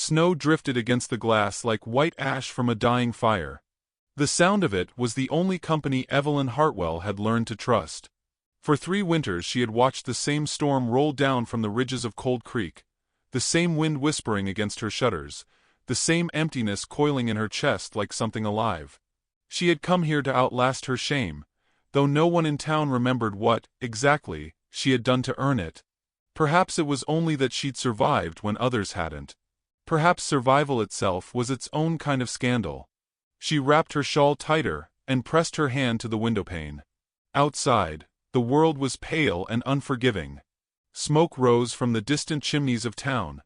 Snow drifted against the glass like white ash from a dying fire. The sound of it was the only company Evelyn Hartwell had learned to trust. For 3 winters she had watched the same storm roll down from the ridges of Cold Creek, the same wind whispering against her shutters, the same emptiness coiling in her chest like something alive. She had come here to outlast her shame, though no one in town remembered what, exactly, she had done to earn it. Perhaps it was only that she'd survived when others hadn't. Perhaps survival itself was its own kind of scandal. She wrapped her shawl tighter and pressed her hand to the windowpane. Outside, the world was pale and unforgiving. Smoke rose from the distant chimneys of town,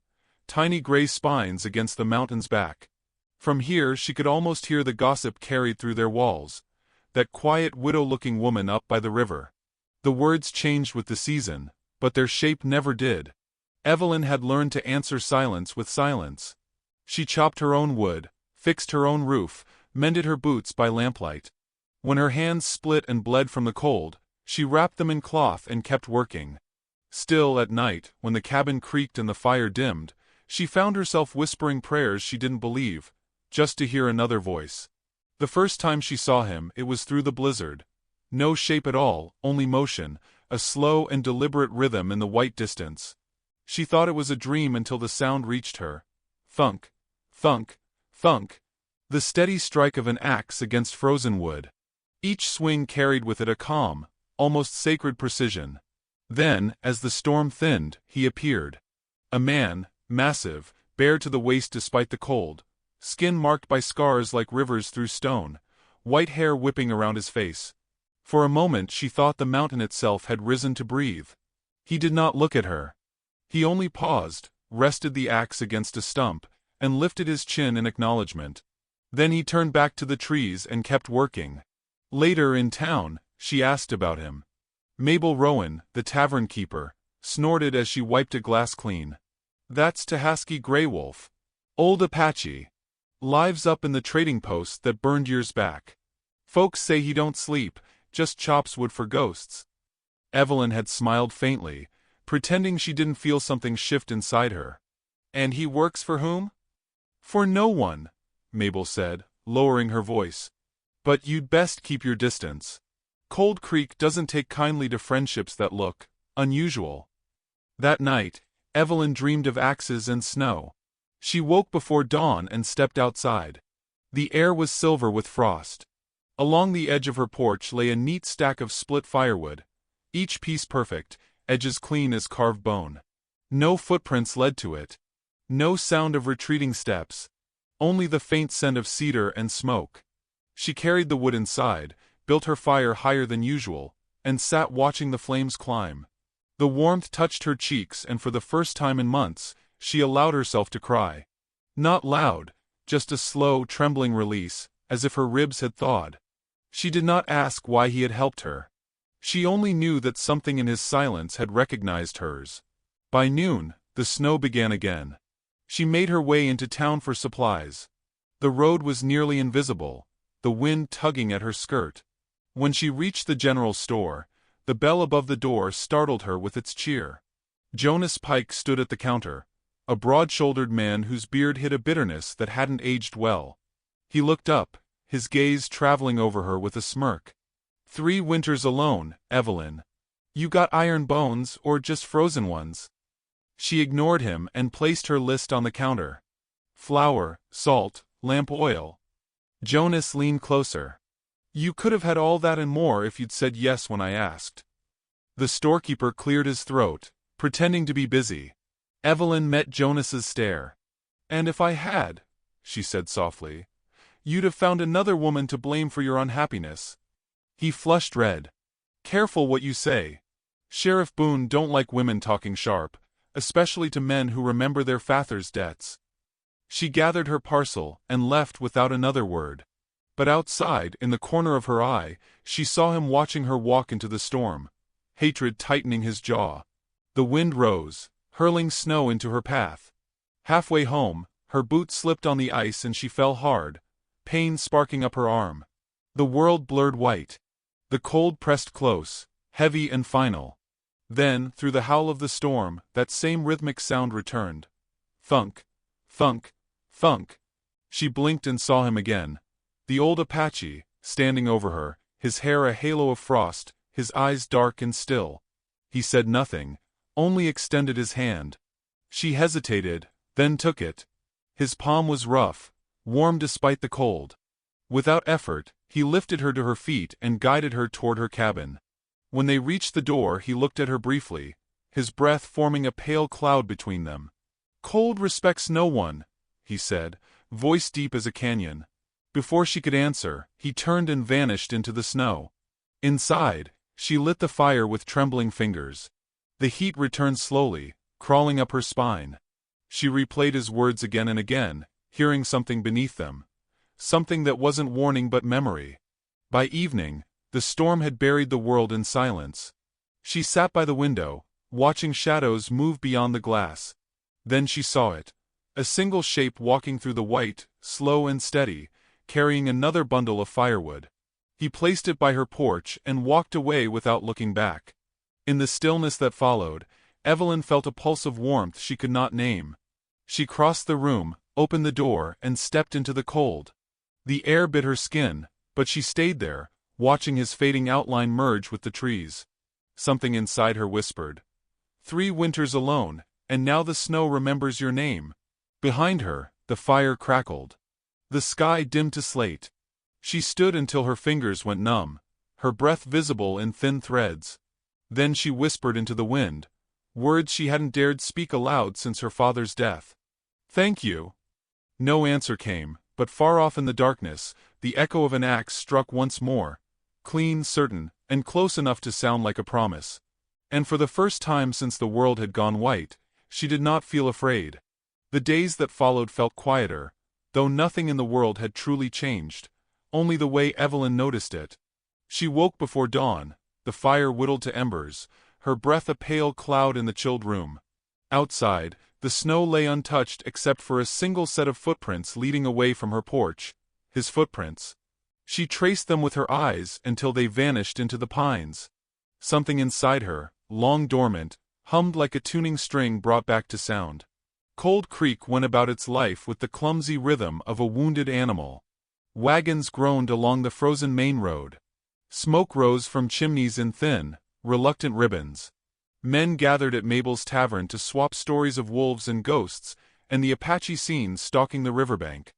tiny gray spines against the mountain's back. From here she could almost hear the gossip carried through their walls. That quiet widow-looking woman up by the river. The words changed with the season, but their shape never did. Evelyn had learned to answer silence with silence. She chopped her own wood, fixed her own roof, mended her boots by lamplight. When her hands split and bled from the cold, she wrapped them in cloth and kept working. Still, at night, when the cabin creaked and the fire dimmed, she found herself whispering prayers she didn't believe, just to hear another voice. The first time she saw him, it was through the blizzard. No shape at all, only motion, a slow and deliberate rhythm in the white distance. She thought it was a dream until the sound reached her. Thunk, thunk, thunk. The steady strike of an axe against frozen wood. Each swing carried with it a calm, almost sacred precision. Then, as the storm thinned, he appeared. A man, massive, bare to the waist despite the cold, skin marked by scars like rivers through stone, white hair whipping around his face. For a moment she thought the mountain itself had risen to breathe. He did not look at her. He only paused, rested the axe against a stump, and lifted his chin in acknowledgement. Then he turned back to the trees and kept working. Later in town, she asked about him. Mabel Rowan, the tavern keeper, snorted as she wiped a glass clean. That's Tahaski Greywolf. Old Apache. Lives up in the trading post that burned years back. Folks say he don't sleep, just chops wood for ghosts. Evelyn had smiled faintly, pretending she didn't feel something shift inside her. And he works for whom? For no one, Mabel said, lowering her voice. But you'd best keep your distance. Cold Creek doesn't take kindly to friendships that look unusual. That night, Evelyn dreamed of axes and snow. She woke before dawn and stepped outside. The air was silver with frost. Along the edge of her porch lay a neat stack of split firewood, each piece perfect, edges clean as carved bone. No footprints led to it. No sound of retreating steps. Only the faint scent of cedar and smoke. She carried the wood inside, built her fire higher than usual, and sat watching the flames climb. The warmth touched her cheeks, and for the first time in months, she allowed herself to cry. Not loud, just a slow, trembling release, as if her ribs had thawed. She did not ask why he had helped her. She only knew that something in his silence had recognized hers. By noon, the snow began again. She made her way into town for supplies. The road was nearly invisible, the wind tugging at her skirt. When she reached the general store, the bell above the door startled her with its cheer. Jonas Pike stood at the counter, a broad-shouldered man whose beard hid a bitterness that hadn't aged well. He looked up, his gaze traveling over her with a smirk. 3 winters alone, Evelyn. You got iron bones or just frozen ones? She ignored him and placed her list on the counter. Flour, salt, lamp oil. Jonas leaned closer. You could have had all that and more if you'd said yes when I asked. The storekeeper cleared his throat, pretending to be busy. Evelyn met Jonas's stare. And if I had, she said softly, you'd have found another woman to blame for your unhappiness. He flushed red. Careful what you say. Sheriff Boone don't like women talking sharp, especially to men who remember their father's debts. She gathered her parcel and left without another word. But outside, in the corner of her eye, she saw him watching her walk into the storm, hatred tightening his jaw. The wind rose, hurling snow into her path. Halfway home, her boot slipped on the ice and she fell hard, pain sparking up her arm. The world blurred white. The cold pressed close, heavy and final. Then, through the howl of the storm, that same rhythmic sound returned. Thunk, Thunk, thunk. She blinked and saw him again. The old Apache, standing over her, his hair a halo of frost, his eyes dark and still. He said nothing, only extended his hand. She hesitated, then took it. His palm was rough, warm despite the cold. Without effort, he lifted her to her feet and guided her toward her cabin. When they reached the door, he looked at her briefly, his breath forming a pale cloud between them. "Cold respects no one," he said, voice deep as a canyon. Before she could answer, he turned and vanished into the snow. Inside, she lit the fire with trembling fingers. The heat returned slowly, crawling up her spine. She replayed his words again and again, hearing something beneath them. Something that wasn't warning but memory. By evening, the storm had buried the world in silence. She sat by the window, watching shadows move beyond the glass. Then she saw it. A single shape walking through the white, slow and steady, carrying another bundle of firewood. He placed it by her porch and walked away without looking back. In the stillness that followed, Evelyn felt a pulse of warmth she could not name. She crossed the room, opened the door, and stepped into the cold. The air bit her skin, but she stayed there, watching his fading outline merge with the trees. Something inside her whispered, "3 winters alone, and now the snow remembers your name." Behind her, the fire crackled. The sky dimmed to slate. She stood until her fingers went numb, her breath visible in thin threads. Then she whispered into the wind, words she hadn't dared speak aloud since her father's death. "Thank you." No answer came, but far off in the darkness, the echo of an axe struck once more, clean, certain, and close enough to sound like a promise. And for the first time since the world had gone white, she did not feel afraid. The days that followed felt quieter, though nothing in the world had truly changed, only the way Evelyn noticed it. She woke before dawn, the fire whittled to embers, her breath a pale cloud in the chilled room. Outside, the snow lay untouched except for a single set of footprints leading away from her porch. His footprints. She traced them with her eyes until they vanished into the pines. Something inside her, long dormant, hummed like a tuning string brought back to sound. Cold Creek went about its life with the clumsy rhythm of a wounded animal. Wagons groaned along the frozen main road. Smoke rose from chimneys in thin, reluctant ribbons. Men gathered at Mabel's tavern to swap stories of wolves and ghosts, and the Apache scene stalking the riverbank.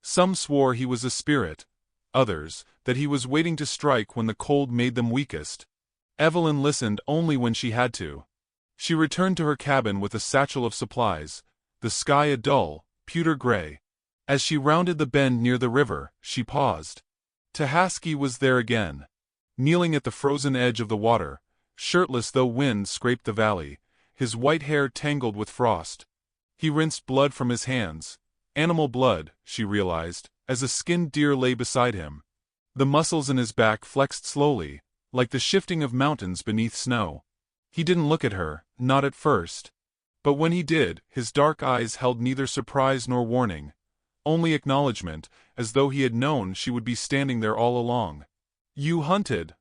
Some swore he was a spirit, others, that he was waiting to strike when the cold made them weakest. Evelyn listened only when she had to. She returned to her cabin with a satchel of supplies, the sky a dull, pewter gray. As she rounded the bend near the river, she paused. Tahaski was there again. Kneeling at the frozen edge of the water, shirtless though wind scraped the valley, his white hair tangled with frost. He rinsed blood from his hands. Animal blood, she realized, as a skinned deer lay beside him. The muscles in his back flexed slowly, like the shifting of mountains beneath snow. He didn't look at her, not at first. But when he did, his dark eyes held neither surprise nor warning, only acknowledgement, as though he had known she would be standing there all along. "You hunted?"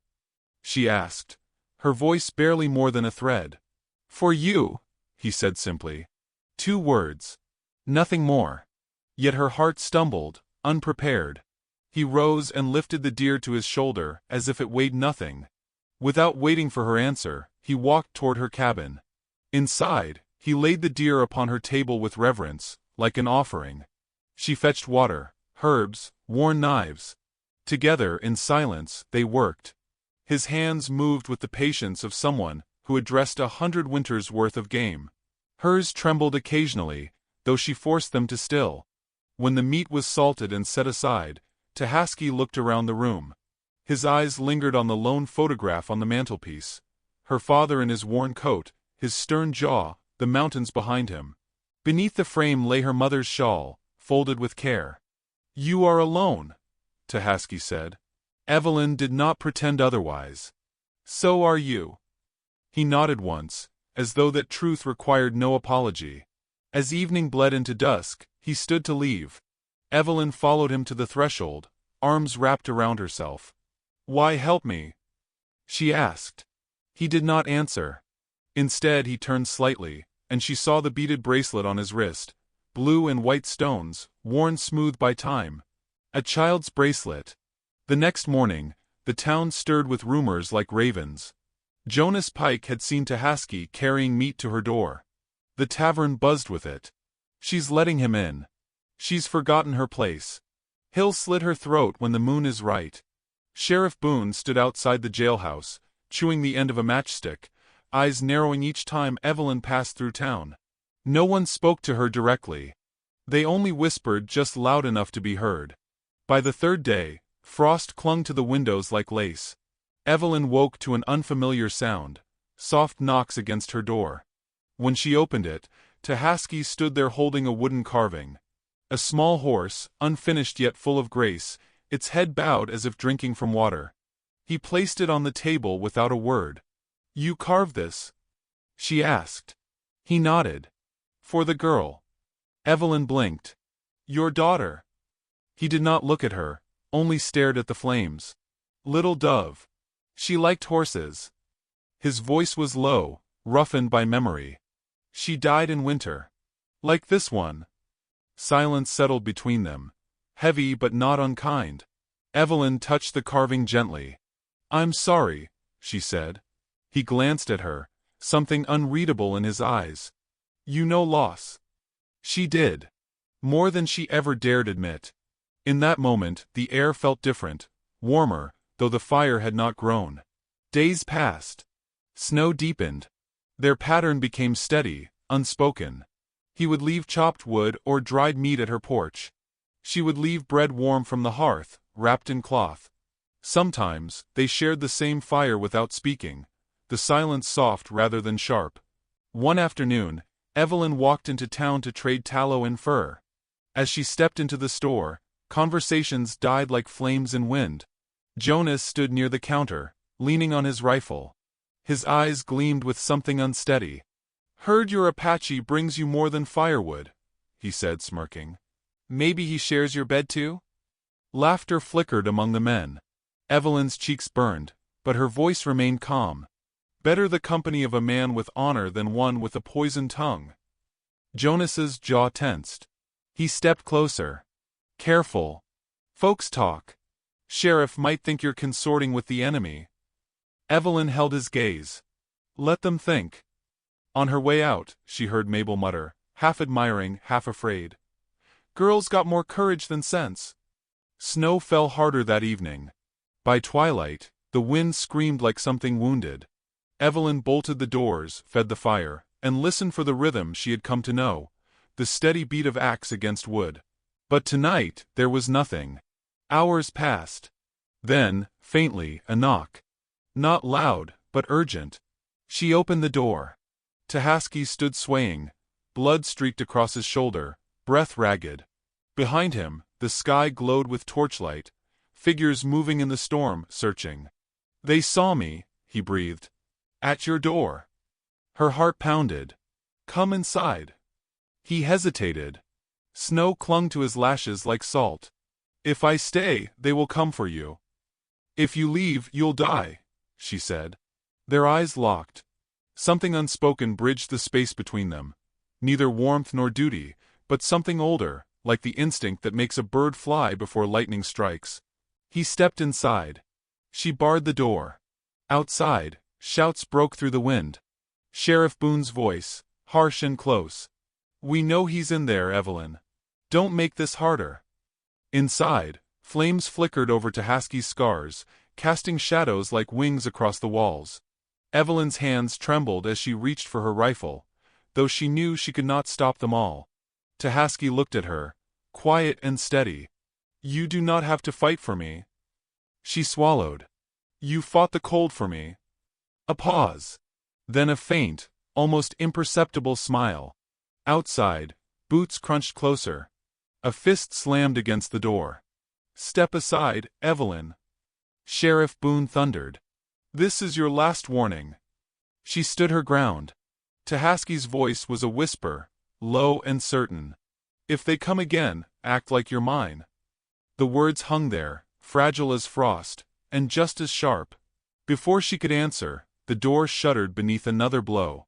she asked, her voice barely more than a thread. "For you," he said simply. 2 words. Nothing more. Yet her heart stumbled, unprepared. He rose and lifted the deer to his shoulder as if it weighed nothing. Without waiting for her answer, he walked toward her cabin. Inside, he laid the deer upon her table with reverence, like an offering. She fetched water, herbs, worn knives. Together, in silence, they worked. His hands moved with the patience of someone who had dressed 100 winters' worth of game. Hers trembled occasionally, though she forced them to still. When the meat was salted and set aside, Tahaski looked around the room. His eyes lingered on the lone photograph on the mantelpiece. Her father in his worn coat, his stern jaw, the mountains behind him. Beneath the frame lay her mother's shawl, folded with care. "You are alone," Tahaski said. Evelyn did not pretend otherwise. "So are you." He nodded once, as though that truth required no apology. As evening bled into dusk, he stood to leave. Evelyn followed him to the threshold, arms wrapped around herself. "Why help me?" she asked. He did not answer. Instead he turned slightly, and she saw the beaded bracelet on his wrist, blue and white stones, worn smooth by time. A child's bracelet. The next morning, the town stirred with rumors like ravens. Jonas Pike had seen Tahaski carrying meat to her door. The tavern buzzed with it. She's letting him in. She's forgotten her place. He'll slit her throat when the moon is right. Sheriff Boone stood outside the jailhouse, chewing the end of a matchstick, eyes narrowing each time Evelyn passed through town. No one spoke to her directly. They only whispered just loud enough to be heard. By the third day, frost clung to the windows like lace. Evelyn woke to an unfamiliar sound, soft knocks against her door. When she opened it, Tahaski stood there holding a wooden carving. A small horse, unfinished yet full of grace, its head bowed as if drinking from water. He placed it on the table without a word. "You carved this?" she asked. He nodded. "For the girl." Evelyn blinked. "Your daughter?" He did not look at her, only stared at the flames. "Little dove. She liked horses." His voice was low, roughened by memory. "She died in winter. Like this one." Silence settled between them, heavy but not unkind. Evelyn touched the carving gently. "I'm sorry," she said. He glanced at her, something unreadable in his eyes. "You know loss." She did. More than she ever dared admit. In that moment, the air felt different, warmer, though the fire had not grown. Days passed. Snow deepened. Their pattern became steady, unspoken. He would leave chopped wood or dried meat at her porch. She would leave bread warm from the hearth, wrapped in cloth. Sometimes, they shared the same fire without speaking, the silence soft rather than sharp. One afternoon, Evelyn walked into town to trade tallow and fur. As she stepped into the store, conversations died like flames in wind. Jonas stood near the counter, leaning on his rifle. His eyes gleamed with something unsteady. "Heard your Apache brings you more than firewood," he said, smirking. "Maybe he shares your bed too?" Laughter flickered among the men. Evelyn's cheeks burned, but her voice remained calm. "Better the company of a man with honor than one with a poisoned tongue." Jonas's jaw tensed. He stepped closer. "Careful. Folks talk. Sheriff might think you're consorting with the enemy." Evelyn held his gaze. "Let them think." On her way out, she heard Mabel mutter, half admiring, half afraid. "Girls got more courage than sense." Snow fell harder that evening. By twilight, the wind screamed like something wounded. Evelyn bolted the doors, fed the fire, and listened for the rhythm she had come to know, the steady beat of axe against wood. But tonight, there was nothing. Hours passed. Then, faintly, a knock. Not loud, but urgent. She opened the door. Tahaski stood swaying, blood streaked across his shoulder, breath ragged. Behind him, the sky glowed with torchlight, figures moving in the storm, searching. "They saw me," he breathed. "At your door." Her heart pounded. "Come inside." He hesitated. Snow clung to his lashes like salt. "If I stay, they will come for you." "If you leave, you'll die," she said. Their eyes locked. Something unspoken bridged the space between them. Neither warmth nor duty, but something older, like the instinct that makes a bird fly before lightning strikes. He stepped inside. She barred the door. Outside, shouts broke through the wind. Sheriff Boone's voice, harsh and close. "We know he's in there, Evelyn. Don't make this harder." Inside, flames flickered over Tahaski's scars, casting shadows like wings across the walls. Evelyn's hands trembled as she reached for her rifle, though she knew she could not stop them all. Tahaski looked at her, quiet and steady. "You do not have to fight for me." She swallowed. "You fought the cold for me." A pause. Then a faint, almost imperceptible smile. Outside, boots crunched closer. A fist slammed against the door. "Step aside, Evelyn." Sheriff Boone thundered. "This is your last warning." She stood her ground. Tahaski's voice was a whisper, low and certain. "If they come again, act like you're mine." The words hung there, fragile as frost, and just as sharp. Before she could answer, the door shuddered beneath another blow.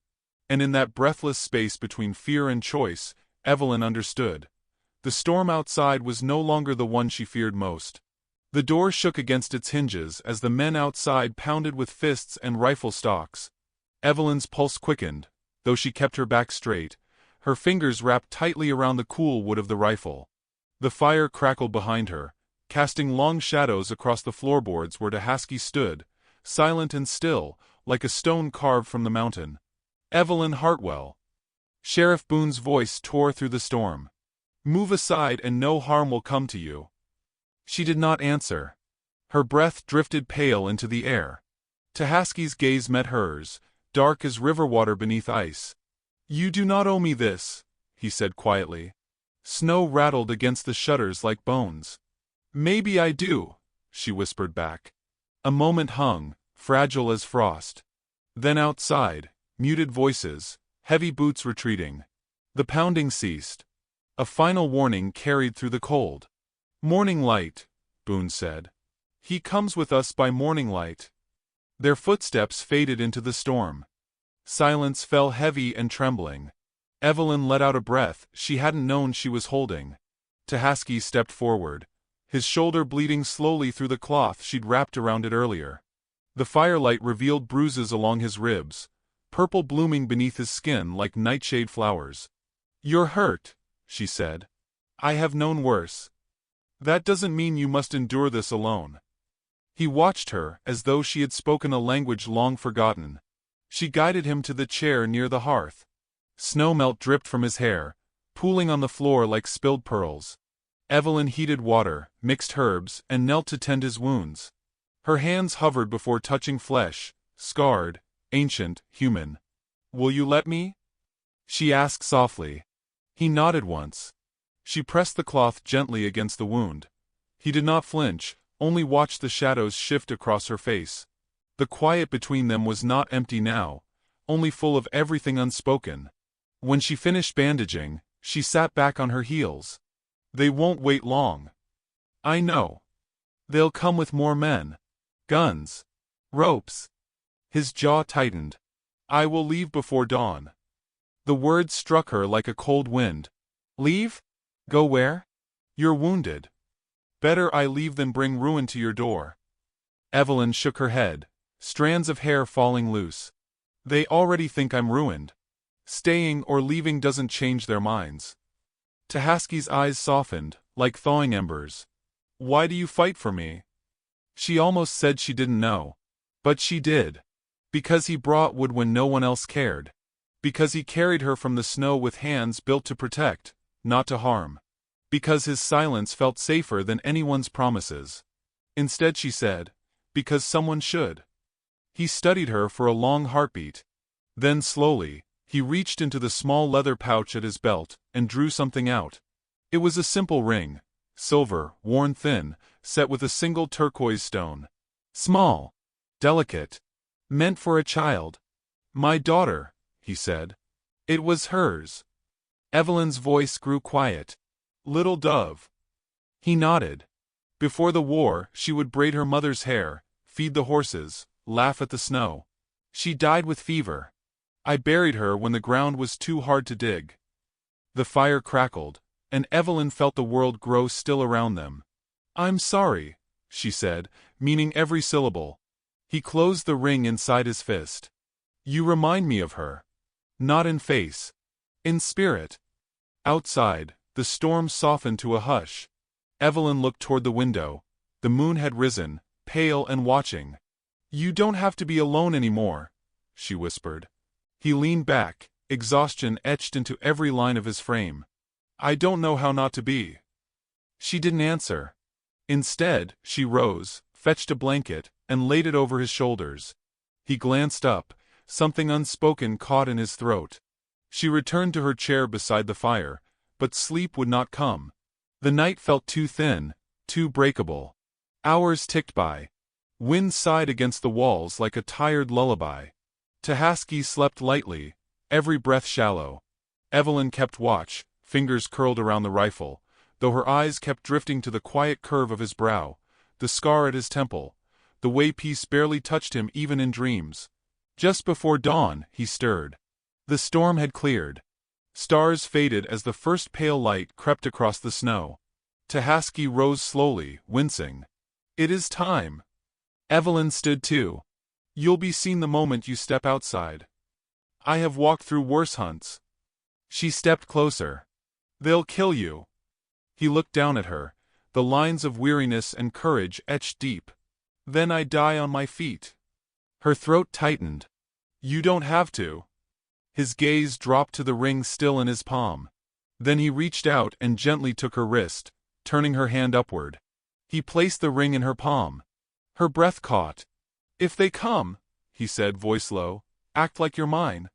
And in that breathless space between fear and choice, Evelyn understood. The storm outside was no longer the one she feared most. The door shook against its hinges as the men outside pounded with fists and rifle stocks. Evelyn's pulse quickened, though she kept her back straight, her fingers wrapped tightly around the cool wood of the rifle. The fire crackled behind her, casting long shadows across the floorboards where Tahaski stood, silent and still, like a stone carved from the mountain. Evelyn Hartwell. Sheriff Boone's voice tore through the storm. Move aside and no harm will come to you. She did not answer. Her breath drifted pale into the air. Tahaski's gaze met hers, dark as river water beneath ice. You do not owe me this, he said quietly. Snow rattled against the shutters like bones. Maybe I do, she whispered back. A moment hung, fragile as frost. Then outside, muted voices, heavy boots retreating. The pounding ceased. A final warning carried through the cold. Morning light, Boone said. He comes with us by morning light. Their footsteps faded into the storm. Silence fell heavy and trembling. Evelyn let out a breath she hadn't known she was holding. Tahaski stepped forward, his shoulder bleeding slowly through the cloth she'd wrapped around it earlier. The firelight revealed bruises along his ribs, purple blooming beneath his skin like nightshade flowers. You're hurt, she said. I have known worse. That doesn't mean you must endure this alone. He watched her as though she had spoken a language long forgotten. She guided him to the chair near the hearth. Snow melt dripped from his hair, pooling on the floor like spilled pearls. Evelyn heated water, mixed herbs, and knelt to tend his wounds. Her hands hovered before touching flesh, scarred, ancient, human. Will you let me? She asked softly. He nodded once. She pressed the cloth gently against the wound. He did not flinch, only watched the shadows shift across her face. The quiet between them was not empty now, only full of everything unspoken. When she finished bandaging, she sat back on her heels. They won't wait long. I know. They'll come with more men. Guns. Ropes. His jaw tightened. I will leave before dawn. The words struck her like a cold wind. Leave? Go where? You're wounded. Better I leave than bring ruin to your door. Evelyn shook her head, strands of hair falling loose. They already think I'm ruined. Staying or leaving doesn't change their minds. Tahaski's eyes softened, like thawing embers. Why do you fight for me? She almost said she didn't know. But she did. Because he brought wood when no one else cared. Because he carried her from the snow with hands built to protect, not to harm. Because his silence felt safer than anyone's promises. Instead she said, because someone should. He studied her for a long heartbeat. Then slowly, he reached into the small leather pouch at his belt and drew something out. It was a simple ring, silver, worn thin, set with a single turquoise stone. Small. Delicate. Meant for a child. My daughter, he said. It was hers. Evelyn's voice grew quiet. Little dove. He nodded. Before the war, she would braid her mother's hair, feed the horses, laugh at the snow. She died with fever. I buried her when the ground was too hard to dig. The fire crackled, and Evelyn felt the world grow still around them. I'm sorry, she said, meaning every syllable. He closed the ring inside his fist. You remind me of her. Not in face. In spirit. Outside, the storm softened to a hush. Evelyn looked toward the window. The moon had risen, pale and watching. You don't have to be alone anymore, she whispered. He leaned back, exhaustion etched into every line of his frame. I don't know how not to be. She didn't answer. Instead, she rose, fetched a blanket, and laid it over his shoulders. He glanced up, something unspoken caught in his throat. She returned to her chair beside the fire, but sleep would not come. The night felt too thin, too breakable. Hours ticked by. Wind sighed against the walls like a tired lullaby. Tahaski slept lightly, every breath shallow. Evelyn kept watch, fingers curled around the rifle, though her eyes kept drifting to the quiet curve of his brow, the scar at his temple, the way peace barely touched him even in dreams. Just before dawn, he stirred. The storm had cleared. Stars faded as the first pale light crept across the snow. Tahaski rose slowly, wincing. "It is time." Evelyn stood too. "You'll be seen the moment you step outside. I have walked through worse hunts." She stepped closer. "They'll kill you." He looked down at her, the lines of weariness and courage etched deep. "Then I die on my feet." Her throat tightened. "You don't have to." His gaze dropped to the ring still in his palm. Then he reached out and gently took her wrist, turning her hand upward. He placed the ring in her palm. Her breath caught. "If they come," he said, voice low, "act like you're mine."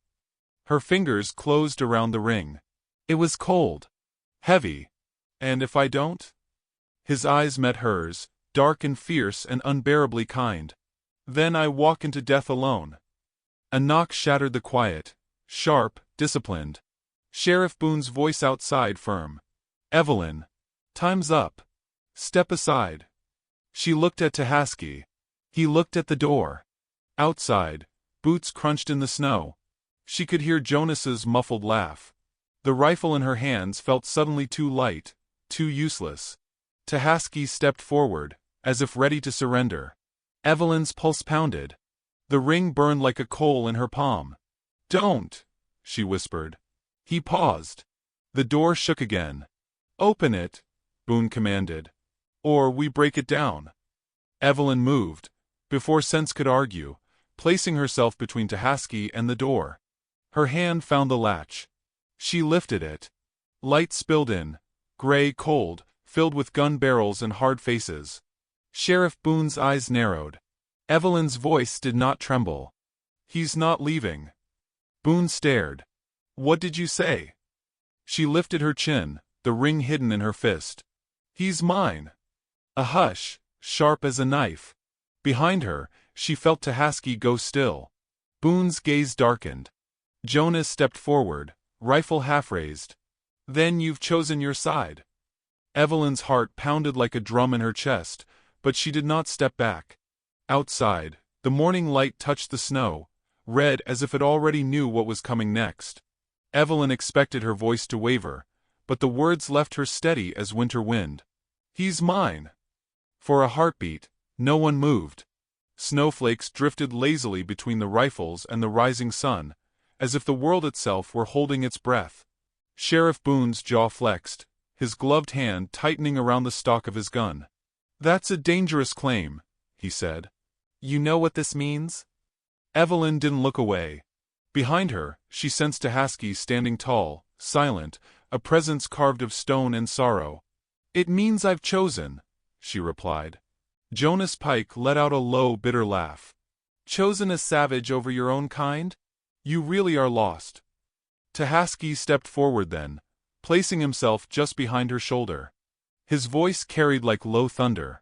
Her fingers closed around the ring. It was cold. Heavy. "And if I don't?" His eyes met hers, dark and fierce and unbearably kind. "Then I walk into death alone." A knock shattered the quiet. Sharp, disciplined. Sheriff Boone's voice outside, firm. "Evelyn. Time's up. Step aside." She looked at Tahaski. He looked at the door. Outside, boots crunched in the snow. She could hear Jonas's muffled laugh. The rifle in her hands felt suddenly too light, too useless. Tahaski stepped forward, as if ready to surrender. Evelyn's pulse pounded. The ring burned like a coal in her palm. "Don't," she whispered. He paused. The door shook again. "Open it," Boone commanded. "Or we break it down." Evelyn moved, before sense could argue, placing herself between Tahaski and the door. Her hand found the latch. She lifted it. Light spilled in, gray, cold, filled with gun barrels and hard faces. Sheriff Boone's eyes narrowed. Evelyn's voice did not tremble. "He's not leaving." Boone stared. "What did you say?" She lifted her chin, the ring hidden in her fist. "He's mine." A hush, sharp as a knife. Behind her, she felt Tahaski go still. Boone's gaze darkened. Jonas stepped forward, rifle half-raised. "Then you've chosen your side." Evelyn's heart pounded like a drum in her chest, but she did not step back. Outside, the morning light touched the snow, red as if it already knew what was coming next. Evelyn expected her voice to waver, but the words left her steady as winter wind. "He's mine." For a heartbeat, no one moved. Snowflakes drifted lazily between the rifles and the rising sun, as if the world itself were holding its breath. Sheriff Boone's jaw flexed, his gloved hand tightening around the stock of his gun. "That's a dangerous claim," he said. "You know what this means?" Evelyn didn't look away. Behind her, she sensed Tahaski standing tall, silent, a presence carved of stone and sorrow. "It means I've chosen," she replied. Jonas Pike let out a low, bitter laugh. "Chosen a savage over your own kind? You really are lost." Tahaski stepped forward then, placing himself just behind her shoulder. His voice carried like low thunder.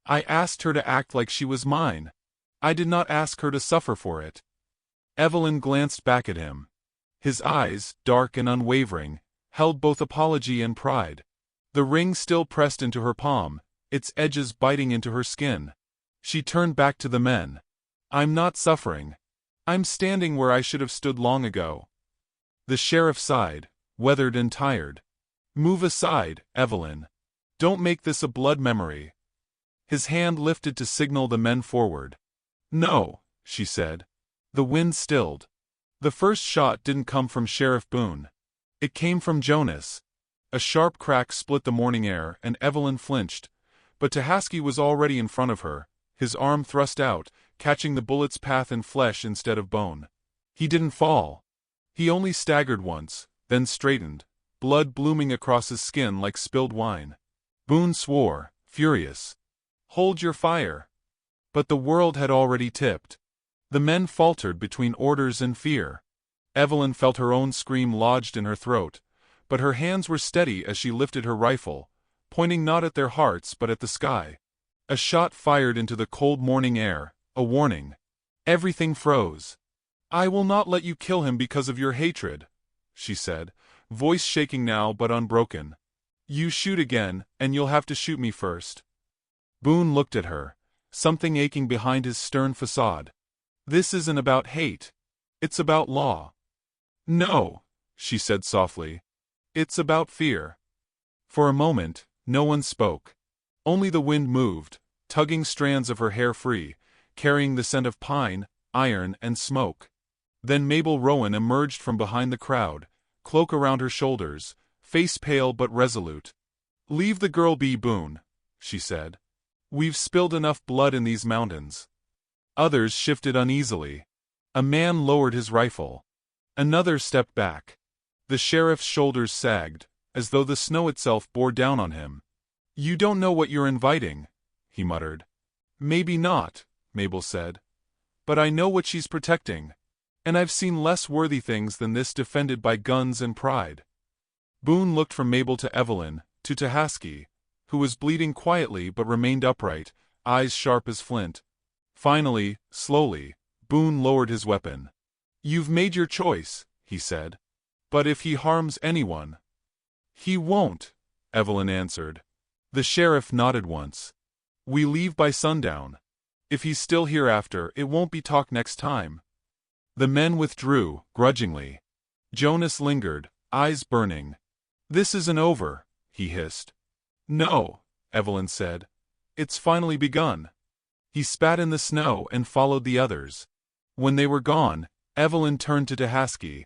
"I asked her to act like she was mine. I did not ask her to suffer for it." Evelyn glanced back at him. His eyes, dark and unwavering, held both apology and pride. The ring still pressed into her palm, its edges biting into her skin. She turned back to the men. "I'm not suffering. I'm standing where I should have stood long ago." The sheriff sighed, weathered and tired. "Move aside, Evelyn. Don't make this a blood memory." His hand lifted to signal the men forward. "No," she said. The wind stilled. The first shot didn't come from Sheriff Boone. It came from Jonas. A sharp crack split the morning air and Evelyn flinched, but Tahaski was already in front of her, his arm thrust out, catching the bullet's path in flesh instead of bone. He didn't fall. He only staggered once, then straightened, blood blooming across his skin like spilled wine. Boone swore, furious. "Hold your fire." But the world had already tipped. The men faltered between orders and fear. Evelyn felt her own scream lodged in her throat, but her hands were steady as she lifted her rifle, pointing not at their hearts but at the sky. A shot fired into the cold morning air, a warning. Everything froze. "I will not let you kill him because of your hatred," she said, voice shaking now but unbroken. "You shoot again, and you'll have to shoot me first." Boone looked at her, something aching behind his stern facade. "This isn't about hate. It's about law." "No," she said softly. It's about fear. For a moment, no one spoke. Only the wind moved, tugging strands of her hair free, carrying the scent of pine, iron, and smoke. Then Mabel Rowan emerged from behind the crowd, cloak around her shoulders, face pale but resolute. "Leave the girl be, Boone," she said. "We've spilled enough blood in these mountains." Others shifted uneasily. A man lowered his rifle. Another stepped back. The sheriff's shoulders sagged, as though the snow itself bore down on him. "You don't know what you're inviting," he muttered. "Maybe not," Mabel said. "But I know what she's protecting. And I've seen less worthy things than this defended by guns and pride." Boone looked from Mabel to Evelyn, to Tahaski, who was bleeding quietly but remained upright, eyes sharp as flint. Finally, slowly, Boone lowered his weapon. "You've made your choice," he said. "But if he harms anyone—" "He won't," Evelyn answered. The sheriff nodded once. "We leave by sundown. If he's still here after, it won't be talk next time." The men withdrew, grudgingly. Jonas lingered, eyes burning. "This isn't over," he hissed. "No," Evelyn said. "It's finally begun." He spat in the snow and followed the others. When they were gone, Evelyn turned to Tahaski.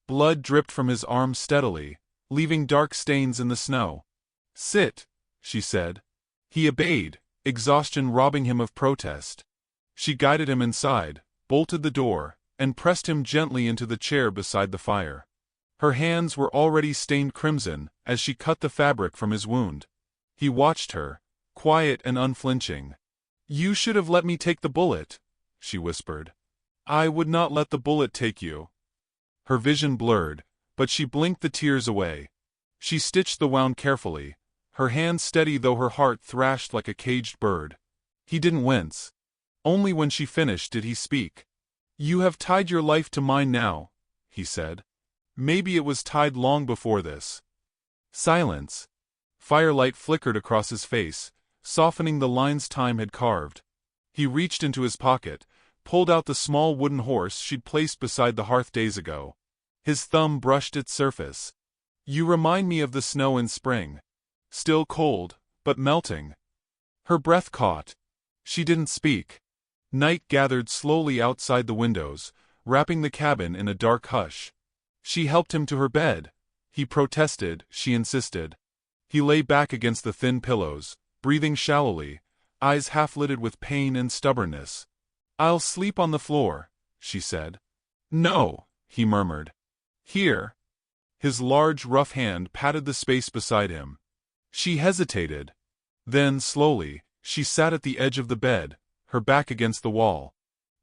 Blood dripped from his arm steadily, leaving dark stains in the snow. "Sit," she said. He obeyed, exhaustion robbing him of protest. She guided him inside, bolted the door, and pressed him gently into the chair beside the fire. Her hands were already stained crimson as she cut the fabric from his wound. He watched her, quiet and unflinching. "You should have let me take the bullet," she whispered. "I would not let the bullet take you." Her vision blurred, but she blinked the tears away. She stitched the wound carefully, her hand steady though her heart thrashed like a caged bird. He didn't wince. Only when she finished did he speak. "You have tied your life to mine now," he said. "Maybe it was tied long before this." Silence. Firelight flickered across his face, softening the lines time had carved. He reached into his pocket, pulled out the small wooden horse she'd placed beside the hearth days ago. His thumb brushed its surface. "You remind me of the snow in spring. Still cold, but melting." Her breath caught. She didn't speak. Night gathered slowly outside the windows, wrapping the cabin in a dark hush. She helped him to her bed. He protested, she insisted. He lay back against the thin pillows, breathing shallowly, eyes half-lidded with pain and stubbornness. "I'll sleep on the floor," she said. "No," he murmured. "Here." His large, rough hand patted the space beside him. She hesitated. Then, slowly, she sat at the edge of the bed, her back against the wall.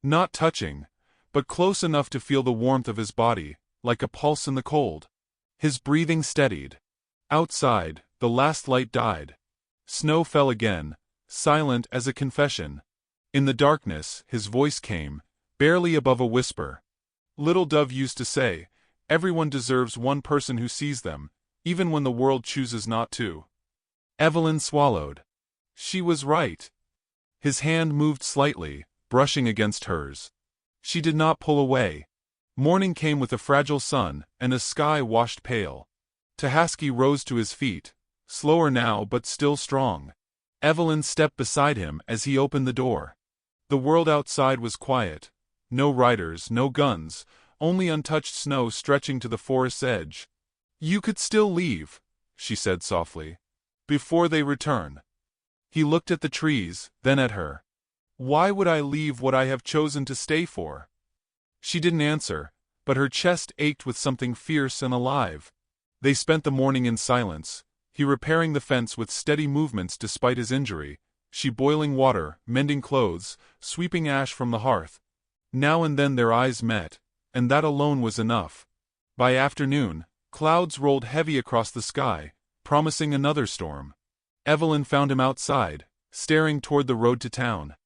Not touching, but close enough to feel the warmth of his body, like a pulse in the cold. His breathing steadied. Outside, the last light died. Snow fell again, silent as a confession. In the darkness, his voice came, barely above a whisper. "Little Dove used to say, everyone deserves one person who sees them, even when the world chooses not to." Evelyn swallowed. She was right. His hand moved slightly, brushing against hers. She did not pull away. Morning came with a fragile sun and a sky washed pale. Tahaski rose to his feet, slower now but still strong. Evelyn stepped beside him as he opened the door. The world outside was quiet. No riders, no guns, only untouched snow stretching to the forest's edge. "You could still leave," she said softly, "before they return." He looked at the trees, then at her. "Why would I leave what I have chosen to stay for?" She didn't answer, but her chest ached with something fierce and alive. They spent the morning in silence, he repairing the fence with steady movements despite his injury, she boiling water, mending clothes, sweeping ash from the hearth. Now and then their eyes met, and that alone was enough. By afternoon, clouds rolled heavy across the sky, promising another storm. Evelyn found him outside, staring toward the road to town.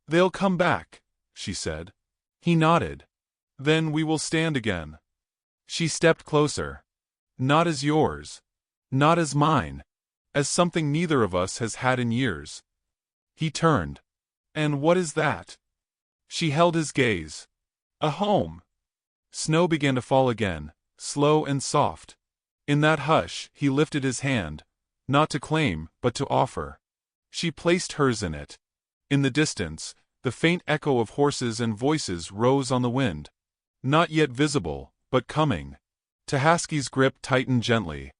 "They'll come back," she said. He nodded. "Then we will stand again." She stepped closer. "Not as yours. Not as mine. As something neither of us has had in years." He turned. "And what is that?" She held his gaze. "A home." Snow began to fall again, slow and soft. In that hush, he lifted his hand, not to claim, but to offer. She placed hers in it. In the distance, the faint echo of horses and voices rose on the wind. Not yet visible, but coming. Tahaski's grip tightened gently.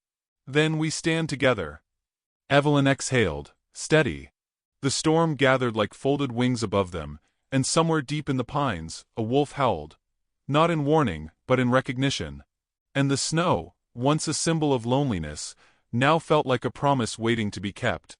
Then we stand together. Evelyn exhaled, steady. The storm gathered like folded wings above them, and somewhere deep in the pines, a wolf howled. Not in warning, but in recognition. And the snow, once a symbol of loneliness, now felt like a promise waiting to be kept.